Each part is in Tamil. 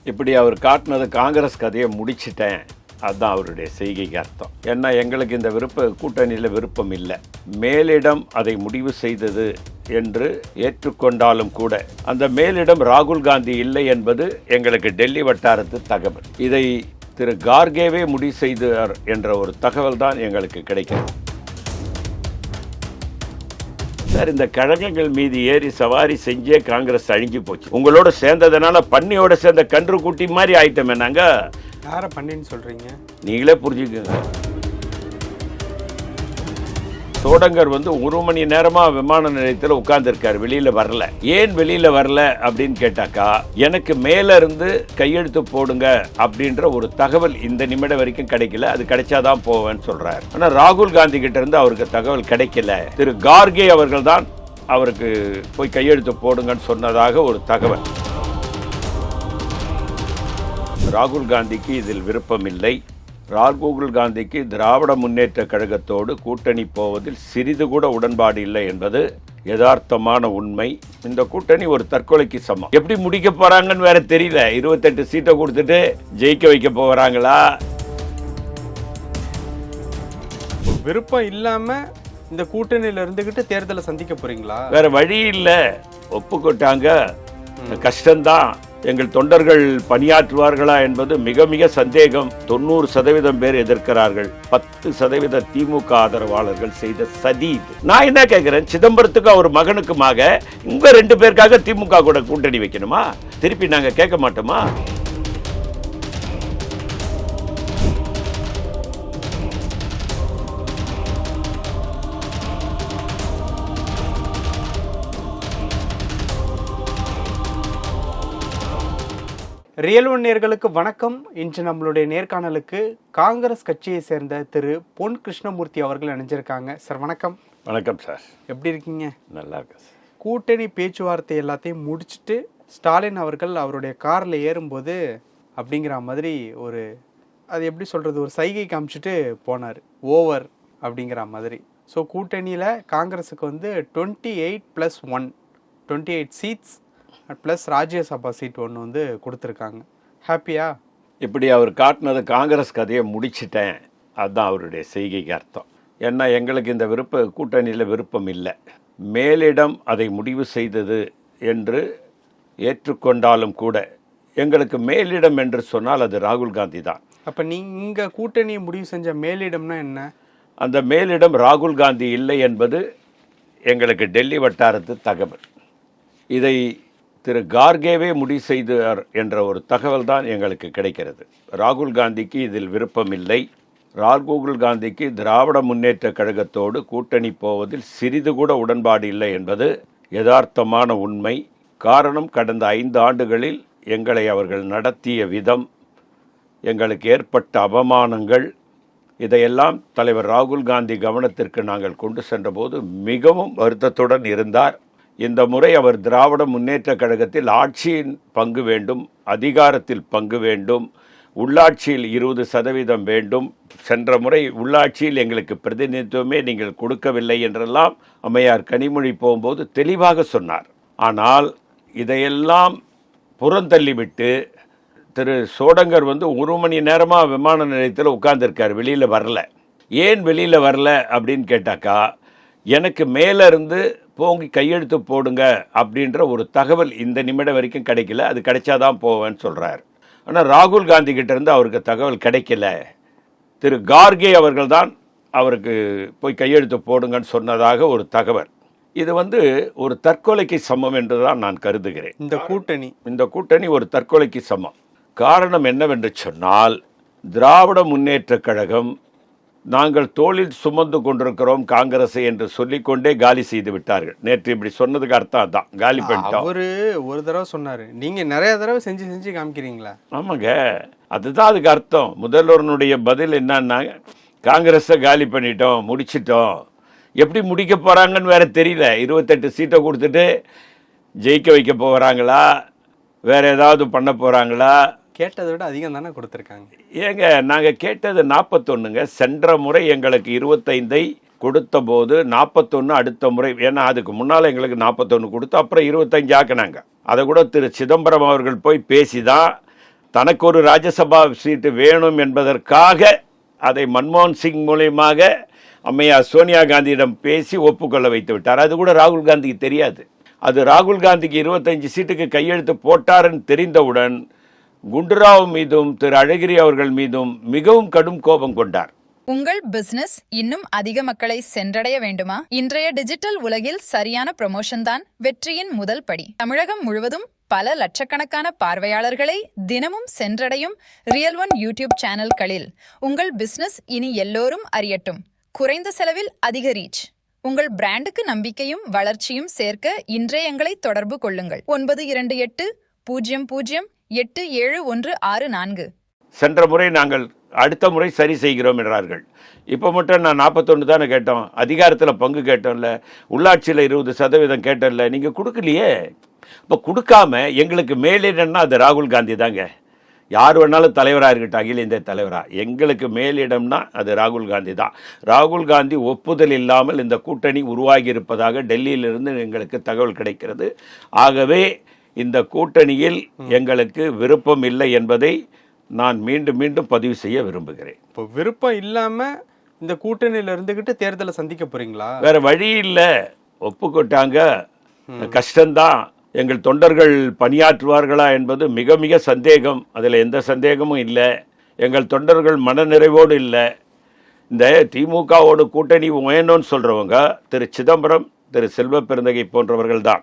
இப்படி அவர் காட்டினது காங்கிரஸ் கதையை முடிச்சிட்டேன், அதுதான் அவருடைய செய்கைக்கு அர்த்தம். ஏன்னா எங்களுக்கு இந்த கூட்டணியில் விருப்பம் இல்லை. மேலிடம் அதை முடிவு செய்தது என்று ஏற்றுக்கொண்டாலும் கூட அந்த மேலிடம் ராகுல் காந்தி இல்லை என்பது எங்களுக்கு டெல்லி வட்டாரத்து தகவல். இதை திரு கார்கேவே முடிவு செய்தார் என்ற ஒரு தகவல் தான் எங்களுக்கு கிடைக்கிறது. சார், இந்த கழகங்கள் மீது ஏறி சவாரி செஞ்சே காங்கிரஸ் அழிஞ்சு போச்சு. உங்களோட சேர்ந்ததுனால பன்னியோட சேர்ந்த கன்று குட்டி மாதிரி ஆயிட்டோமே நாங்க. யாரை பண்ணின்னு சொல்றீங்க? நீங்களே புரிஞ்சுக்கோங்க. சோடங்கர் ஒரு மணி நேரமா விமான நிலையத்தில் உட்கார்ந்துருக்காரு, வெளியில வரல. ஏன் வெளியில வரல அப்படின்னு கேட்டாக்கா, எனக்கு மேல இருந்து கையெழுத்து போடுங்க அப்படின்ற ஒரு தகவல் இந்த நிமிடம் வரைக்கும் கிடைக்கல. அது கிடைச்சாதான் போவேன்னு சொல்றாரு. ஆனா ராகுல் காந்தி கிட்ட இருந்து அவருக்கு தகவல் கிடைக்கல. திரு கார்கே அவர்கள் தான் அவருக்கு போய் கையெழுத்து போடுங்கன்னு சொன்னதாக ஒரு தகவல். ராகுல் காந்திக்கு இதில் விருப்பம் இல்லை. ராகுல் காந்திக்கு திராவிட முன்னேற்ற கழகத்தோடு கூட்டணி போவதில் சிறிது கூட உடன்பாடு இல்லை என்பது யதார்த்தமான உண்மை. இந்த கூட்டணி ஒரு தற்கொலைக்கு சமம். எப்படி முடிக்க போறாங்கன்னு வேற தெரியல. 28 சீட்டை கொடுத்துட்டு ஜெயிக்க வைக்க போறாங்களா? விருப்பம் இல்லாம இந்த கூட்டணியில இருந்துகிட்டு தேர்தலை சந்திக்க போறீங்களா? வேற வழி இல்ல. ஒப்புக்கொட்டாங்க. கஷ்டம்தான். எங்கள் தொண்டர்கள் பணியாற்றுவார்களா என்பது மிக மிக சந்தேகம். 90% பேர் எதிர்க்கிறார்கள். 10% திமுக ஆதரவாளர்கள் செய்த சதி இது. நான் என்ன கேட்கிறேன், சிதம்பரத்துக்கு அவர் மகனுக்குமாக உங்க 2 பேருக்காக திமுக கூட கூட்டணி வைக்கணுமா? திருப்பி நாங்க கேட்க மாட்டோமா? ரியல் ஒன் நேயர்களுக்கு வணக்கம். இன்று நம்மளுடைய நேர்காணலுக்கு காங்கிரஸ் கட்சியை சேர்ந்த திரு பொன் கிருஷ்ணமூர்த்தி அவர்கள் இணைஞ்சிருக்காங்க. சார் வணக்கம். வணக்கம் சார். எப்படி இருக்கீங்க? நல்லா இருக்கு சார். கூட்டணி பேச்சுவார்த்தை எல்லாத்தையும் முடிச்சுட்டு ஸ்டாலின் அவர்கள் அவருடைய காரில் ஏறும்போது அப்படிங்கிற மாதிரி அது எப்படி சொல்கிறது, ஒரு சைகை காமிச்சிட்டு போனார். ஓவர் அப்படிங்கிற மாதிரி. ஸோ கூட்டணியில் காங்கிரஸுக்கு 28+1 28 சீட்ஸ் ப்ளஸ் ராஜ்யசபா சீட் ஒன்று கொடுத்துருக்காங்க. ஹாப்பியா? இப்படி அவர் காட்டினது காங்கிரஸ் கதையை முடிச்சிட்டேன், அதுதான் அவருடைய செய்கைக்கு அர்த்தம். ஏன்னா எங்களுக்கு இந்த கூட்டணியில் விருப்பம் இல்லை. மேலிடம் அதை முடிவு செய்தது என்று ஏற்றுக்கொண்டாலும் கூட எங்களுக்கு மேலிடம் என்று சொன்னால் அது ராகுல் காந்தி தான். அப்போ நீங்கள் கூட்டணியை முடிவு செஞ்ச மேலிடம்னா என்ன? அந்த மேலிடம் ராகுல் காந்தி இல்லை என்பது எங்களுக்கு டெல்லி வட்டாரத்து தகவல். இதை திரு கார்கேவே முடிவு செய்தார் என்ற ஒரு தகவல் தான் எங்களுக்கு கிடைக்கிறது. ராகுல் காந்திக்கு இதில் விருப்பம் இல்லை. ராகுல் காந்திக்கு திராவிட முன்னேற்ற கழகத்தோடு கூட்டணி போவதில் சிறிது கூட உடன்பாடு இல்லை என்பது யதார்த்தமான உண்மை. காரணம், கடந்த 5 ஆண்டுகளில் எங்களை அவர்கள் நடத்திய விதம், எங்களுக்கு ஏற்பட்ட அவமானங்கள், இதையெல்லாம் தலைவர் ராகுல் காந்தி கவனத்திற்கு நாங்கள் கொண்டு சென்றபோது மிகவும் வருத்தத்துடன் இருந்தார். இந்த முறை அவர் திராவிட முன்னேற்ற கழகத்தில் ஆட்சியின் பங்கு வேண்டும், அதிகாரத்தில் பங்கு வேண்டும், உள்ளாட்சியில் 20% வேண்டும். சென்ற முறை உள்ளாட்சியில் எங்களுக்கு பிரதிநிதித்துவமே நீங்கள் கொடுக்கவில்லை என்றெல்லாம் அம்மையார் கனிமொழி போகும்போது தெளிவாக சொன்னார். ஆனால் இதையெல்லாம் புறந்தள்ளிவிட்டு திரு சோடங்கர் 1 மணி நேரமாக விமான நிலையத்தில் உட்கார்ந்துருக்காரு, வெளியில் வரல. ஏன் வெளியில் வரல அப்படின்னு கேட்டாக்கா, எனக்கு மேலே இருந்து போங்கி கையெழுத்து போடுங்க அப்படின்ற ஒரு தகவல் இந்த நிமிடம் வரைக்கும் கிடைக்கல. அது கிடைச்சாதான் போவேன்னு சொல்கிறார். ஆனால் ராகுல் காந்தி கிட்ட இருந்து அவருக்கு தகவல் கிடைக்கல. திரு கார்கே அவர்கள் தான் அவருக்கு போய் கையெழுத்து போடுங்கன்னு சொன்னதாக ஒரு தகவல். இது ஒரு தற்கொலைக்கு சமம் என்று தான் நான் கருதுகிறேன். இந்த கூட்டணி ஒரு தற்கொலைக்கு சமம். காரணம் என்னவென்று சொன்னால், திராவிட முன்னேற்ற கழகம் நாங்கள் தோளில் சுமந்து கொண்டிருக்கிறோம் காங்கிரஸை என்று சொல்லிக்கொண்டே காலி செய்து விட்டார்கள். நேற்று இப்படி சொன்னதுக்கு அர்த்தம் அதான், காலி பண்ணிட்டோம். ஒரு தடவை சொன்னாரு, நீங்க நிறைய தடவை செஞ்சு காமிக்கிறீங்களா? ஆமாங்க, அதுதான் அதுக்கு அர்த்தம். முதல்வருடைய பதில் என்னன்னா, காங்கிரஸை காலி பண்ணிட்டோம், முடிச்சிட்டோம். எப்படி முடிக்க போறாங்கன்னு வேற தெரியல. 28 சீட்டை கொடுத்துட்டு ஜெயிக்க வைக்க போகிறாங்களா, வேற ஏதாவது பண்ண போறாங்களா? கேட்டதை விட அதிகம் தானே கொடுத்துருக்காங்க. ஏங்க, நாங்கள் கேட்டது 41ங்க. சென்ற முறை எங்களுக்கு 25 கொடுத்த போது 41 அடுத்த முறை, ஏன்னா அதுக்கு முன்னால் எங்களுக்கு 41 கொடுத்து அப்புறம் 25 ஆக்கினாங்க. அதை கூட திரு சிதம்பரம் அவர்கள் போய் பேசி தான் தனக்கு ஒரு ராஜ்யசபா சீட்டு வேணும் என்பதற்காக அதை மன்மோகன் சிங் மூலியமாக அம்மையார் சோனியா காந்தியிடம் பேசி ஒப்புக்கொள்ள வைத்து விட்டார். அது கூட ராகுல் காந்திக்கு தெரியாது. அது ராகுல் காந்திக்கு 25 சீட்டுக்கு கையெழுத்து போட்டார்னு தெரிந்தவுடன் குண்டுராவ் மீதும் திரு அழகிரி அவர்கள் மீதும் மிகவும் கடும் கோபம் கொண்டார். உங்கள் பிசினஸ் இன்னும் அதிக மக்களை சென்றடைய வேண்டுமா? இன்றைய டிஜிட்டல் உலகில் சரியான ப்ரமோஷன் தான் வெற்றியின் முதல் படி. தமிழகம் முழுவதும் பல லட்சக்கணக்கான பார்வையாளர்களை தினமும் சென்றடையும் ரியல் ஒன் யூடியூப் சேனல்களில் உங்கள் பிசினஸ் இனி எல்லோரும் அறியட்டும். குறைந்த செலவில் அதிக ரீச். உங்கள் பிராண்டுக்கு நம்பிக்கையும் வளர்ச்சியும் சேர்க்க இன்றே எங்களை தொடர்பு கொள்ளுங்கள். 9280087164. சென்ற முறை நாங்கள் அடுத்த முறை சரி செய்கிறோம் என்றார்கள். இப்போ மட்டும் நான் 41 தானே கேட்டோம், அதிகாரத்தில் பங்கு கேட்டோம்ல, உள்ளாட்சியில் 20% கேட்டோம்ல, நீங்கள் கொடுக்கலையே. இப்போ கொடுக்காம எங்களுக்கு மேலிடம்னா அது ராகுல் காந்தி தாங்க. யார் வேணாலும் தலைவராக இருக்கட்டும், அகில இந்திய தலைவராக, எங்களுக்கு மேலிடம்னா அது ராகுல் காந்தி தான். ராகுல் காந்தி ஒப்புதல் இல்லாமல் இந்த கூட்டணி உருவாகி இருப்பதாக டெல்லியிலிருந்து எங்களுக்கு தகவல் கிடைக்கிறது. ஆகவே இந்த கூட்டணியில் எங்களுக்கு விருப்பம் இல்லை என்பதை நான் மீண்டும் மீண்டும் பதிவு செய்ய விரும்புகிறேன். இப்போ விருப்பம் இல்லாம இந்த கூட்டணியில இருந்துகிட்டு தேர்தலை சந்திக்க போறீங்களா? வேற வழி இல்லை, ஒப்புக்கொட்டாங்க, கஷ்டம்தான். எங்கள் தொண்டர்கள் பணியாற்றுவார்களா என்பது மிக மிக சந்தேகம். அதில் எந்த சந்தேகமும் இல்லை. எங்கள் தொண்டர்கள் மனநிறைவோடு இல்லை. இந்த திமுகவோடு கூட்டணி வேணும்னு சொல்கிறவங்க திரு சிதம்பரம், திரு செல்வ பெருந்தகை போன்றவர்கள் தான்.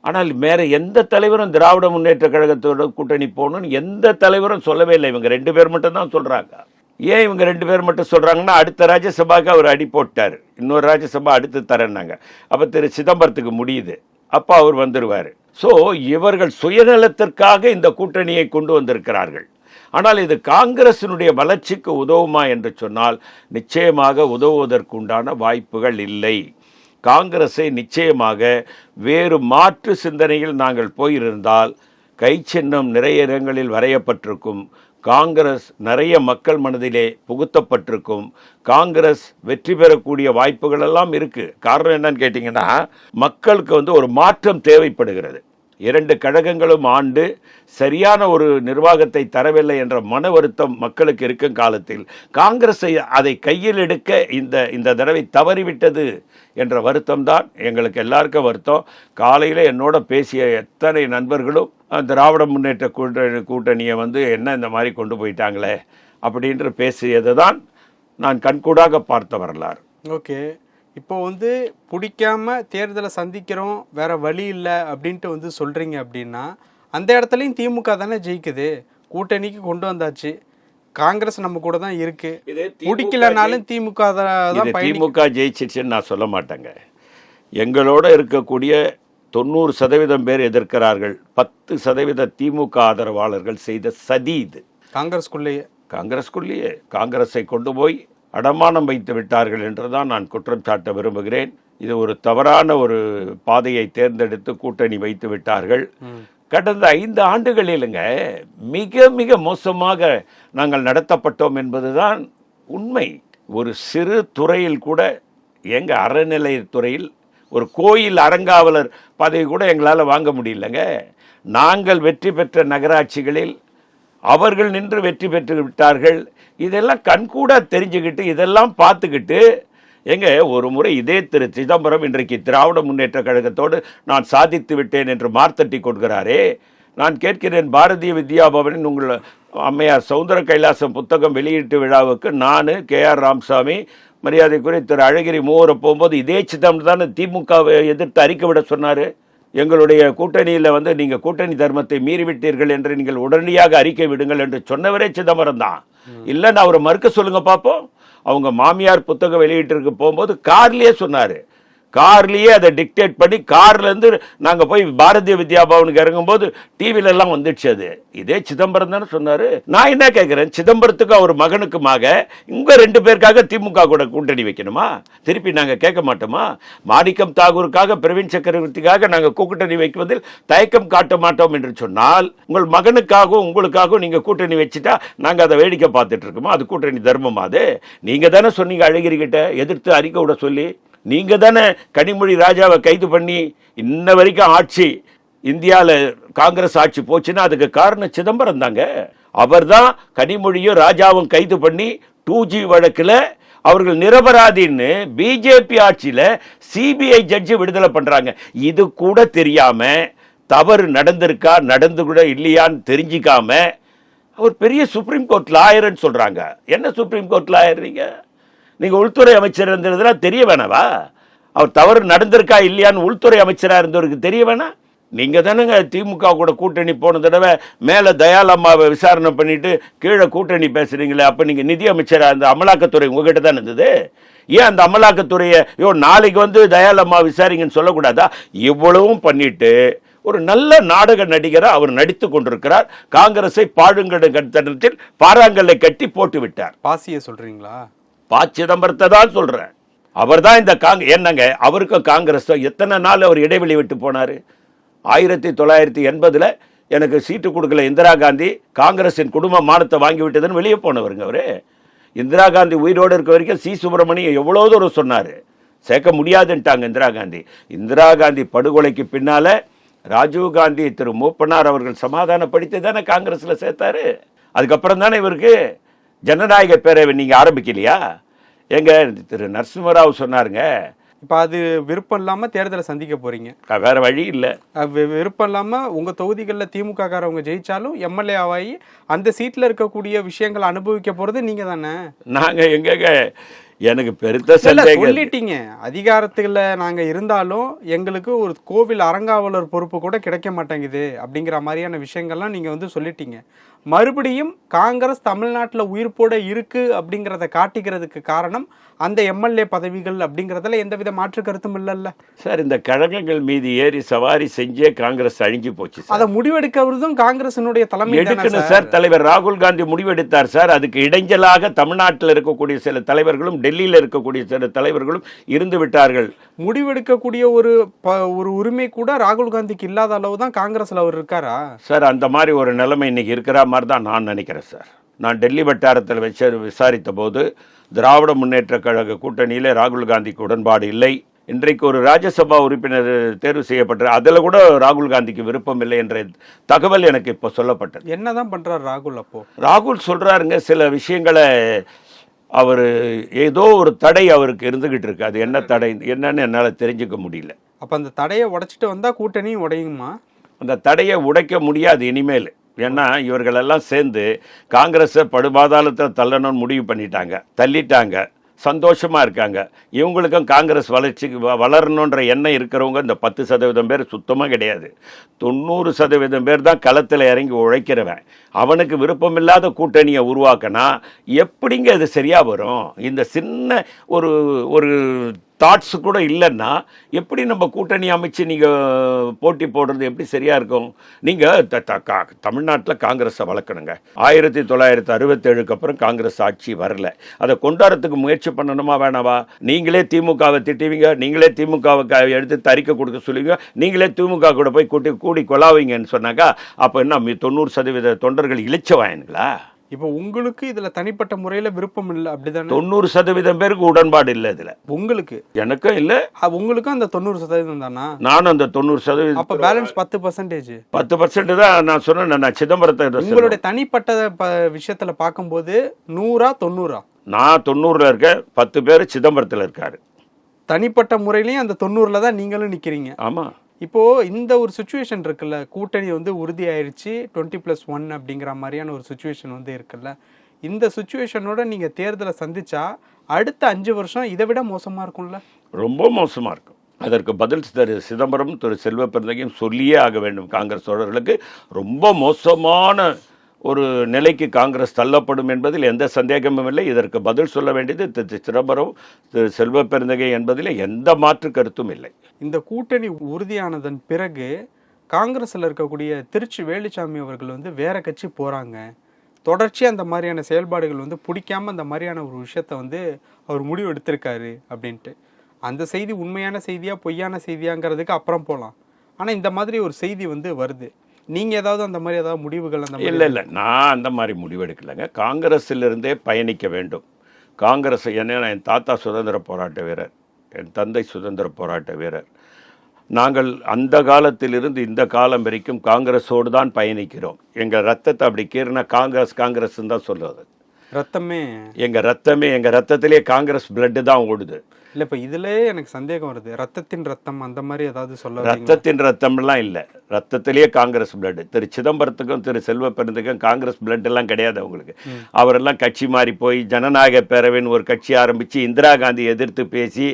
ஆனால் வேற எந்த தலைவரும் திராவிட முன்னேற்ற கழகத்தோட கூட்டணி போகணும்னு எந்த தலைவரும் சொல்லவே இல்லை. இவங்க 2 பேர் மட்டும் தான் சொல்கிறாங்க. ஏன் இவங்க 2 பேர் மட்டும் சொல்கிறாங்கன்னா, அடுத்த ராஜ்யசபாவுக்கு அவர் அடி போட்டார், இன்னொரு ராஜ்யசபா அடுத்து தரேன்னாங்க. அப்போ திரு சிதம்பரத்துக்கு முடியுது, அப்போ அவர் வந்துடுவார். ஸோ இவர்கள் சுயநலத்திற்காக இந்த கூட்டணியை கொண்டு வந்திருக்கிறார்கள். ஆனால் இது காங்கிரசினுடைய வளர்ச்சிக்கு உதவுமா என்று சொன்னால் நிச்சயமாக உதவுவதற்குண்டான வாய்ப்புகள் இல்லை. காங்கிரஸை நிச்சயமாக வேறு மாற்று சிந்தனையில் நாங்கள் போயிருந்தால் கை சின்னம் நிறைய இடங்களில் வரையப்பட்டிருக்கும், காங்கிரஸ் நிறைய மக்கள் மனதிலே புகுத்தப்பட்டிருக்கும், காங்கிரஸ் வெற்றி பெறக்கூடிய வாய்ப்புகள் எல்லாம் இருக்கு. காரணம் என்னன்னு கேட்டிங்கன்னா, மக்களுக்கு ஒரு மாற்றம் தேவைப்படுகிறது. 2 கழகங்களும் ஆண்டு சரியான ஒரு நிர்வாகத்தை தரவில்லை என்ற மன வருத்தம் மக்களுக்கு இருக்கும் காலத்தில் காங்கிரஸை அதை கையில் எடுக்க இந்த தடவை தவறிவிட்டது என்ற வருத்தம் தான் எங்களுக்கு எல்லாருக்கும் வருத்தம். காலையில் என்னோட பேசிய எத்தனை நண்பர்களும் திராவிட முன்னேற்ற கூட்டணியை என்ன இந்த மாதிரி கொண்டு போயிட்டாங்களே அப்படின்ற பேசியது தான் நான் கண்கூடாக பார்த்த வரலாறு. ஓகே, இப்போ பிடிக்காம தேர்தலை சந்திக்கிறோம், வேற வழி இல்லை அப்படின்ட்டு சொல்றீங்க அப்படின்னா, அந்த இடத்துலையும் திமுக தானே ஜெயிக்குது. கூட்டணிக்கு கொண்டு வந்தாச்சு, காங்கிரஸ் நம்ம கூட தான் இருக்கு. பிடிக்கலனாலும் திமுக தான். திமுக ஜெயிச்சிச்சுன்னு நான் சொல்ல மாட்டேங்க. எங்களோட இருக்கக்கூடிய 90% பேர் எதிர்க்கிறார்கள். 10% திமுக ஆதரவாளர்கள் செய்த சதி இது. காங்கிரஸ்குள்ளேயே காங்கிரஸை கொண்டு போய் அடமானம் வைத்து விட்டார்கள் என்றுதான் நான் குற்றம் சாட்ட விரும்புகிறேன். இது ஒரு தவறான ஒரு பாதையை தேர்ந்தெடுத்து கூட்டணி வைத்து விட்டார்கள். கடந்த 5 ஆண்டுகளிலுங்க மிக மிக மோசமாக நாங்கள் நடத்தப்பட்டோம் என்பதுதான் உண்மை. ஒரு சிறு துறையில் கூட, எங்க அறநிலையத்துறையில் ஒரு கோயில் அறங்காவலர் பதவி கூட எங்களால் வாங்க முடியலங்க. நாங்கள் வெற்றி பெற்ற நகராட்சிகளில் அவர்கள் நின்று வெற்றி பெற்று விட்டார்கள். இதெல்லாம் கண்கூட தெரிஞ்சுக்கிட்டு இதெல்லாம் பார்த்துக்கிட்டு ஒரு முறை இதே திரு சிதம்பரம் இன்றைக்கு திராவிட முன்னேற்ற கழகத்தோடு நான் சாதித்து விட்டேன் என்று மார்த்தட்டி கொடுக்கிறாரே. நான் கேட்கிறேன், பாரதிய வித்யா பவனின் உங்கள் அம்மையார் சௌந்தர கைலாசம் புத்தகம் வெளியீட்டு விழாவுக்கு நான், KR ராமசாமி, மரியாதைக்குரிய திரு அழகிரி மூவரை போகும்போது இதே சிதம்பரம் தான் திமுகவை எதிர்த்து அறிக்கை விட சொன்னார். எங்களுடைய கூட்டணியில் நீங்கள் கூட்டணி தர்மத்தை மீறிவிட்டீர்கள் என்று நீங்கள் உடனடியாக அறிக்கை விடுங்கள் என்று சொன்னவரே சிதம்பரம் தான். இல்லைன்னு அவரை மறுக்க சொல்லுங்க பார்ப்போம். அவங்க மாமியார் புத்தகம் வெளியீட்டிற்கு போகும்போது கார்லேயே சொன்னார். கார்லேயே அதை டிக்டேட் பண்ணி கார்லேருந்து நாங்கள் போய் பாரதிய வித்யா பவனுக்கு இறங்கும்போது டிவிலெல்லாம் வந்துடுச்சு. அது இதே சிதம்பரம் தானே சொன்னார். நான் என்ன கேட்குறேன், சிதம்பரத்துக்கு அவர் மகனுக்குமாக இங்கே 2 பேருக்காக திமுக கூட கூட்டணி வைக்கணுமா? திருப்பி நாங்கள் கேட்க மாட்டோமா? மாணிக்கம் தாகூருக்காக, பிரவீன் சக்கரவர்த்திக்காக நாங்கள் கூட்டணி வைக்குவதில் தயக்கம் காட்ட மாட்டோம் என்று சொன்னால், உங்கள் மகனுக்காகவும் உங்களுக்காகவும் நீங்கள் கூட்டணி வச்சுட்டா நாங்கள் அதை வேடிக்கை பார்த்துட்டு இருக்கோமா? அது கூட்டணி தர்மமா? அது நீங்கள் தானே சொன்னீங்க அழகிரிகிட்ட எதிர்த்து அறிக்கை விட சொல்லி. நீங்கள் தானே கனிமொழி ராஜாவை கைது பண்ணி இன்ன வரைக்கும் ஆட்சி இந்தியாவில் காங்கிரஸ் ஆட்சி போச்சுன்னா அதுக்கு காரணம் சிதம்பரம் தாங்க. அவர் தான் கனிமொழியும் ராஜாவும் கைது பண்ணி 2G வழக்கில் அவர்கள் நிரபராதின்னு பிஜேபி ஆட்சியில் சிபிஐ ஜட்ஜி விடுதலை பண்றாங்க. இது கூட தெரியாம தவறு நடந்திருக்கா நடந்து கூட இல்லையான்னு தெரிஞ்சிக்காம அவர் பெரிய சுப்ரீம் கோர்ட் லாயர்னு சொல்றாங்க. என்ன சுப்ரீம் கோர்ட் லாயர் நீங்க உள்துறை அமைச்சர் இருந்ததுனா தெரிய வேணாவா? அவர் தவறு நடந்திருக்கா இல்லையான்னு உள்துறை அமைச்சராக இருந்தவருக்கு தெரிய வேணாம்? நீங்க தானேங்க திமுக கூட கூட்டணி போன தடவை மேல தயாளம்மாவை விசாரணை பண்ணிட்டு கீழே கூட்டணி பேசுறீங்களே, அப்ப நீங்க நிதி அமைச்சராக இருந்த அமலாக்கத்துறை உங்ககிட்ட தான் இருந்தது. ஏன் அந்த அமலாக்கத்துறையை நாளைக்கு வந்து தயாளம்மா விசாரிங்கன்னு சொல்லக்கூடாதா? இவ்வளவும் பண்ணிட்டு ஒரு நல்ல நாடக நடிகரை அவர் நடித்து கொண்டிருக்கிறார். காங்கிரஸை பாழுங்கடத்தில் பாறாங்கல்லை கட்டி போட்டு விட்டார். பாசிய சொல்றீங்களா? சிதம்பரத்தை தான் சொல்றேன். அவர் தான் இந்த என்னங்க அவருக்கு காங்கிரஸ் எத்தனை நாள் அவர் இடைவெளி விட்டு போனாரு? 1980 எனக்கு சீட்டு கொடுக்கல இந்திரா காந்தி, காங்கிரஸின் குடும்ப மானத்தை வாங்கி விட்டதுன்னு வெளியே போனவருங்க அவரு. இந்திரா காந்தி உயிரோடு இருக்க வரைக்கும் சி சுப்பிரமணியம் எவ்வளோ தூரம் சொன்னாரு, சேர்க்க முடியாதுன்ட்டாங்க இந்திரா காந்தி. இந்திரா காந்தி படுகொலைக்கு பின்னால ராஜீவ் காந்தி திரு மூப்பனார் அவர்கள் சமாதானப்படுத்தி தானே காங்கிரஸ்ல சேர்த்தாரு. அதுக்கப்புறம் தானே இவருக்கு ஜனநாயக பேரவை நீங்க ஆரம்பிக்கலையா? எங்க திரு நரசிம்மராவ் சொன்னாருங்க, இப்ப அது விருப்பம் இல்லாம தேர்தலை சந்திக்க போறீங்க, வேற வழி இல்ல. விருப்பம் இல்லாம உங்க தொகுதிகளில் திமுக காரவங்க ஜெயிச்சாலும் எம்எல்ஏ ஆகி அந்த சீட்ல இருக்கக்கூடிய விஷயங்களை அனுபவிக்க போறது நீங்க தானே. நாங்க எங்க எனக்கு பெருத்த சொல்லிட்டீங்க, அதிகாரத்துல நாங்க இருந்தாலும் எங்களுக்கு ஒரு கோவில் அறங்காவலர் பொறுப்பு கூட கிடைக்க மாட்டேங்குது அப்படிங்கிற மாதிரியான விஷயங்கள்லாம் நீங்க வந்து சொல்லிட்டீங்க. மறுபடியும் காங்கிரஸ் தமிழ்நாட்டில் உயிர்ப்போட இருக்கு அப்படிங்கிறத காட்டிக்கிறதுக்கு காரணம் அந்த எம்எல்ஏ பதவிகள் அப்படிங்கிறதுல எந்தவித மாற்று கருத்தும் இல்லைல்ல சார். இந்த கழகங்கள் மீது ஏறி சவாரி செஞ்சே காங்கிரஸ் அழிஞ்சு போச்சு. அதை முடிவெடுக்கிறதும் காங்கிரசினுடைய தலைமை எடுக்கணும் சார். தலைவர் ராகுல் காந்தி முடிவெடுத்தார் சார். அதுக்கு இடைஞ்சலாக தமிழ்நாட்டில் இருக்கக்கூடிய சில தலைவர்களும் டெல்லியில் இருக்கக்கூடிய சில தலைவர்களும் இருந்து விட்டார்கள். முடிவெடுக்கக்கூடிய ஒரு உரிமை கூட ராகுல் காந்திக்கு இல்லாத அளவு தான் காங்கிரஸ்ல அவர் இருக்காரா சார்? அந்த மாதிரி ஒரு நிலைமை இன்னைக்கு இருக்கிற மாதிரி தான் நான் நினைக்கிறேன் சார். நான் டெல்லி வட்டாரத்தில் வச்சு விசாரித்த போது திராவிட முன்னேற்ற கழக கூட்டணியிலே ராகுல் காந்திக்கு உடன்பாடு இல்லை. இன்றைக்கு ஒரு ராஜ்யசபா உறுப்பினர் தேர்வு செய்யப்பட்ட அதில் கூட ராகுல் காந்திக்கு விருப்பம் இல்லை என்ற தகவல் எனக்கு இப்போ சொல்லப்பட்டது. என்னதான் பண்றார் ராகுல்? அப்போ ராகுல் சொல்றாருங்க சில விஷயங்களை, அவர் ஏதோ ஒரு தடை அவருக்கு இருந்துகிட்டு இருக்கு. அது என்ன தடை என்னன்னு என்னால் தெரிஞ்சுக்க முடியல. அப்ப அந்த தடையை உடைச்சிட்டு வந்தா கூட்டணியும் உடையுமா? அந்த தடையை உடைக்க முடியாது இனிமேல். ஏன்னா இவர்களெல்லாம் சேர்ந்து காங்கிரஸை படுபாதாளத்தை தள்ளணும்னு முடிவு தள்ளிட்டாங்க. சந்தோஷமா இருக்காங்க. இவங்களுக்கும் காங்கிரஸ் வளர்ச்சிக்கு வளரணுன்ற எண்ணம் இருக்கிறவங்க இந்த 10% பேர் சுத்தமாக கிடையாது. 90% பேர் தான் களத்தில் இறங்கி உழைக்கிறவன். அவனுக்கு விருப்பம் இல்லாத கூட்டணியை உருவாக்கினா எப்படிங்க இது சரியா வரும்? இந்த சின்ன ஒரு ஒரு தாட்ஸ் கூட இல்லைன்னா எப்படி நம்ம கூட்டணி அமைச்சு நீங்கள் போட்டி போடுறது எப்படி சரியா இருக்கும்? நீங்கள் தமிழ்நாட்டில் காங்கிரஸை வளர்க்கணுங்க. 1967 அப்புறம் காங்கிரஸ் ஆட்சி வரல. அதை கொண்டாடுறதுக்கு முயற்சி பண்ணணுமா வேணாவா? நீங்களே திமுகவை திட்டுவீங்க, நீங்களே திமுகவை எடுத்து தறிக்கை கொடுக்க சொல்லுவீங்க, நீங்களே திமுக கூட போய் கூடி கொலாவீங்கன்னு சொன்னாக்கா அப்போ என்ன 90% தொண்டர்கள் இழிச்சவாயனுங்களா? இப்போ உங்களுக்கு இதுல தனிப்பட்ட முறையில விருப்பம் இல்லை அப்படிதானே? 90% பேருக்கு உடன்பாடு இல்லை இதுல. உங்களுக்கு? எனக்கும் இல்ல. உங்களுக்கும் அந்த 90% தானா? நானும் அந்த 90%. அப்ப பேலன்ஸ் 10%. 10% தான் நான் சொன்னேன். நான் சிதம்பரத்தை உங்களுடைய தனிப்பட்ட விஷயத்துல பார்க்கும்போது 100 90? நான் 90ல இருக்கேன், 10 பேர் சிதம்பரத்தில் இருக்காரு. தனிப்பட்ட முறையிலையும் அந்த 90ல தான் நீங்களும் நிக்கிறீங்க. ஆமா. இப்போ இந்த ஒரு சுச்சுவேஷன் இருக்குல்ல, கூட்டணி வந்து உறுதி ஆயிடுச்சு 20+1 அப்படிங்கிற மாதிரியான ஒரு சுச்சுவேஷன் வந்து இருக்குல்ல, இந்த சுச்சுவேஷனோட நீங்க தேர்தலை சந்திச்சா அடுத்த 5 வருஷம் இதை விட மோசமா இருக்கும்ல? ரொம்ப மோசமா இருக்கும். அதற்கு பதில் திரு சிதம்பரம் திரு செல்வ பெருந்தகையும் சொல்லியே ஆக வேண்டும். காங்கிரஸ் தோழர்களுக்கு ரொம்ப மோசமான ஒரு நிலைக்கு காங்கிரஸ் தள்ளப்படும் என்பதில் எந்த சந்தேகமும் இல்லை. இதற்கு பதில் சொல்ல வேண்டியது திரு சிதம்பரம் திரு செல்வ பெருந்தகை என்பதில் எந்த மாற்று கருத்தும் இல்லை. இந்த கூட்டணி உறுதியானதன் பிறகு காங்கிரஸில் இருக்கக்கூடிய திருச்சி வேலுச்சாமி அவர்கள் வந்து வேற கட்சி போகிறாங்க, தொடர்ச்சியாக அந்த மாதிரியான செயல்பாடுகள் வந்து பிடிக்காம அந்த மாதிரியான ஒரு விஷயத்த வந்து அவர் முடிவு எடுத்திருக்காரு அப்படின்ட்டு. அந்த செய்தி உண்மையான செய்தியா பொய்யான செய்தியாங்கிறதுக்கு அப்புறம் போகலாம். ஆனால் இந்த மாதிரி ஒரு செய்தி வந்து வருது. நீங்கள் ஏதாவது அந்த மாதிரி ஏதாவது முடிவுகள் அந்த இல்லை நான் அந்த மாதிரி முடிவு எடுக்கலைங்க. காங்கிரஸிலிருந்தே பயணிக்க வேண்டும். காங்கிரஸ் என்ன, என் தாத்தா சுதந்திர போராட்ட வீரர், என் தந்தை சுதந்திர போராட்ட வீரர். நாங்கள் அந்த காலத்திலிருந்து இந்த காலம் வரைக்கும் காங்கிரஸோடு தான் பயணிக்கிறோம். எங்கள் ரத்தத்தை அப்படி கீறினா காங்கிரஸ் தான் சொல்லுவது. ரத்தமே எங்கள் ரத்தத்திலே காங்கிரஸ் பிளட்டு தான் ஓடுது. இல்லை, இப்போ இதுல எனக்கு சந்தேகம் வருது. ரத்தத்தின் ரத்தம் அந்த மாதிரி ஏதாவது சொல்ல? ரத்தத்தின் ரத்தம்லாம் இல்லை, ரத்தத்திலேயே காங்கிரஸ் பிளட். திரு சிதம்பரத்துக்கும் திரு செல்வ பெருந்துக்கும் காங்கிரஸ் பிளட் எல்லாம் கிடையாது அவங்களுக்கு. அவரெல்லாம் கட்சி மாறி போய் ஜனநாயக பேரவைன்னு ஒரு கட்சி ஆரம்பித்து இந்திரா காந்தி எதிர்த்து பேசி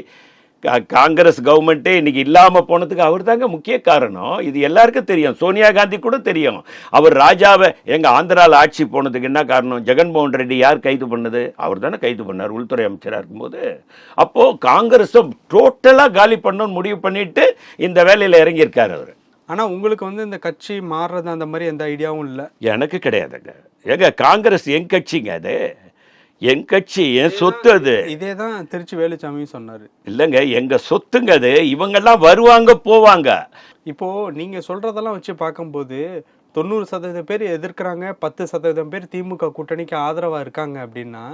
காங்கிரஸ் கவர்மெண்ட்டே இன்னைக்கு இல்லாமல் போனதுக்கு அவர் தாங்க முக்கிய காரணம். இது எல்லாருக்கும் தெரியும், சோனியா காந்தி கூட தெரியும். அவர் ராஜாவை எங்கள் ஆந்திராவில் ஆட்சி போனதுக்கு என்ன காரணம்? ஜெகன்மோகன் ரெட்டி யார் கைது பண்ணது? அவர் தானே கைது பண்ணார் உள்துறை அமைச்சராக இருக்கும்போது. அப்போது காங்கிரஸை டோட்டலாக காலி பண்ணணும்னு முடிவு பண்ணிட்டு இந்த வேலையில் இறங்கியிருக்கார் அவர். ஆனால் உங்களுக்கு வந்து இந்த கட்சி மாறுறது அந்த மாதிரி எந்த ஐடியாவும் இல்லை? எனக்கு கிடையாதுங்க. காங்கிரஸ் என் கட்சிங்க, அது என் கட்சி, என் சொத்து. அது இதே தான் திருச்சி வேலுச்சாமியும் சொன்னார். இல்லைங்க, எங்க சொத்துங்க அது. இவங்கெல்லாம் வருவாங்க போவாங்க. இப்போ நீங்க சொல்றதெல்லாம் வச்சு பார்க்கும்போது 90% பேர் எதிர்க்கிறாங்க, 10% பேர் திமுக கூட்டணிக்கு ஆதரவா இருக்காங்க அப்படின்னா,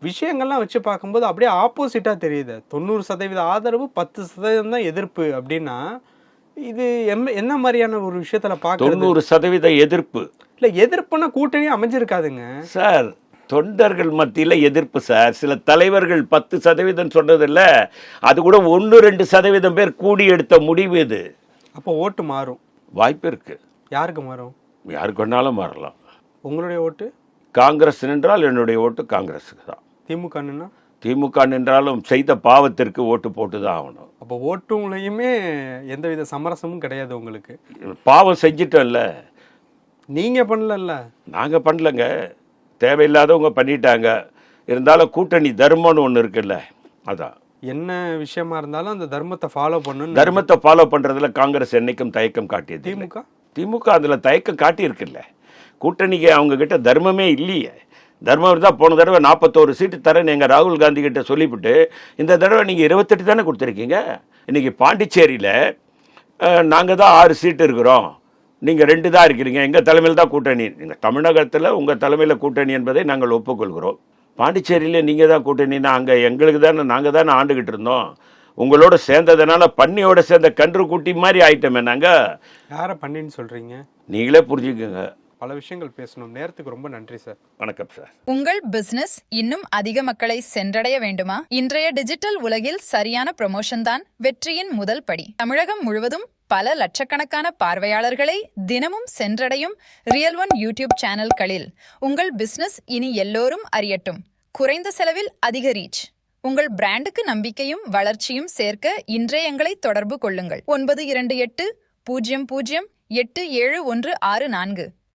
விஷயங்கள்லாம் வச்சு பார்க்கும்போது அப்படியே ஆப்போசிட்டா தெரியுது. 90% ஆதரவு, 10% தான் எதிர்ப்பு அப்படின்னா, இது என்ன மாதிரியான ஒரு விஷயத்துல பார்க்கறது? 90% எதிர்ப்பு இல்லை, எதிர்ப்புன்னா கூட்டணி அமைஞ்சிருக்காதுங்க சார். தொண்டர்கள் மத்தியில் எதிர்ப்பு சார். சில தலைவர்கள் 10% சொன்னதில்ல, அது கூட 1-2% பேர் கூடி எடுத்த முடிவு இது. அப்போ ஓட்டு மாறும் வாய்ப்பு இருக்கு. யாருக்கு மாறும்? யாருக்கு வேணாலும் மாறலாம். உங்களுடைய ஓட்டு காங்கிரஸ் நின்றால் என்னுடைய ஓட்டு காங்கிரஸுக்கு தான். திமுக நின்றாலும் செய்த பாவத்திற்கு ஓட்டு போட்டு தான் ஆகணும். அப்போ ஓட்டுலையுமே எந்தவித சமரசமும் கிடையாது உங்களுக்கு? பாவம் செஞ்சிட்டோம்ல. நீங்க பண்ணல? நாங்கள் பண்ணலங்க, தேவையில்லாதவங்க பண்ணிட்டாங்க. இருந்தாலும் கூட்டணி தர்மம்னு ஒன்று இருக்குல்ல, அதான். என்ன விஷயமா இருந்தாலும் அந்த தர்மத்தை ஃபாலோ பண்ணணும். தர்மத்தை ஃபாலோ பண்ணுறதுல காங்கிரஸ் என்னைக்கும் தயக்கம் காட்டியது. திமுக அதில் தயக்கம் காட்டியிருக்குல்ல. கூட்டணிக்கு அவங்க கிட்ட தர்மமே இல்லையே. தர்மம் இருந்தால் போன தடவை 41 சீட்டு தரேன்னு எங்கள் ராகுல் காந்தி கிட்ட சொல்லிவிட்டு இந்த தடவை நீங்கள் 28 தானே கொடுத்துருக்கீங்க. இன்றைக்கி பாண்டிச்சேரியில் நாங்கள் தான் 6 சீட்டு இருக்கிறோம், நீங்கள் 2 தான் இருக்கிறீங்க, எங்கள் தலைமையில் தான் கூட்டணி. நீங்கள் தமிழகத்தில் உங்கள் தலைமையில் கூட்டணி என்பதை நாங்கள் ஒப்புக்கொள்கிறோம். பாண்டிச்சேரியில் நீங்கள் தான் கூட்டணின்னா அங்கே எங்களுக்கு தானே, நாங்கள் தானே ஆண்டுகிட்டு இருந்தோம். உங்களோட சேர்ந்ததுனால பன்னியோட சேர்ந்த கன்று குட்டி மாதிரி ஆயிட்டோமே நாங்கள். யாரை பண்ணின்னு சொல்கிறீங்க? நீங்களே புரிஞ்சுக்கோங்க. பல விஷயங்கள் பேசணும். நேரத்துக்கு ரொம்ப நன்றி சார். வணக்கம் சார். உங்கள் பிசினஸ் இன்னும் அதிக மக்களை சென்றடைய வேண்டுமா? இன்றைய டிஜிட்டல் உலகில் சரியான ப்ரமோஷன் தான் வெற்றியின் முதல் படி. தமிழகம் முழுவதும் பல லட்சக்கணக்கான பார்வையாளர்களை தினமும் சென்றடையும் ரியல் ஒன் யூடியூப் சேனல்களில் உங்கள் பிசினஸ் இனி எல்லோரும் அறியட்டும். குறைந்த செலவில் அதிக ரீச். உங்கள் பிராண்டுக்கு நம்பிக்கையும் வளர்ச்சியும் சேர்க்க இன்றே எங்களை தொடர்பு கொள்ளுங்கள். 928 00 8714.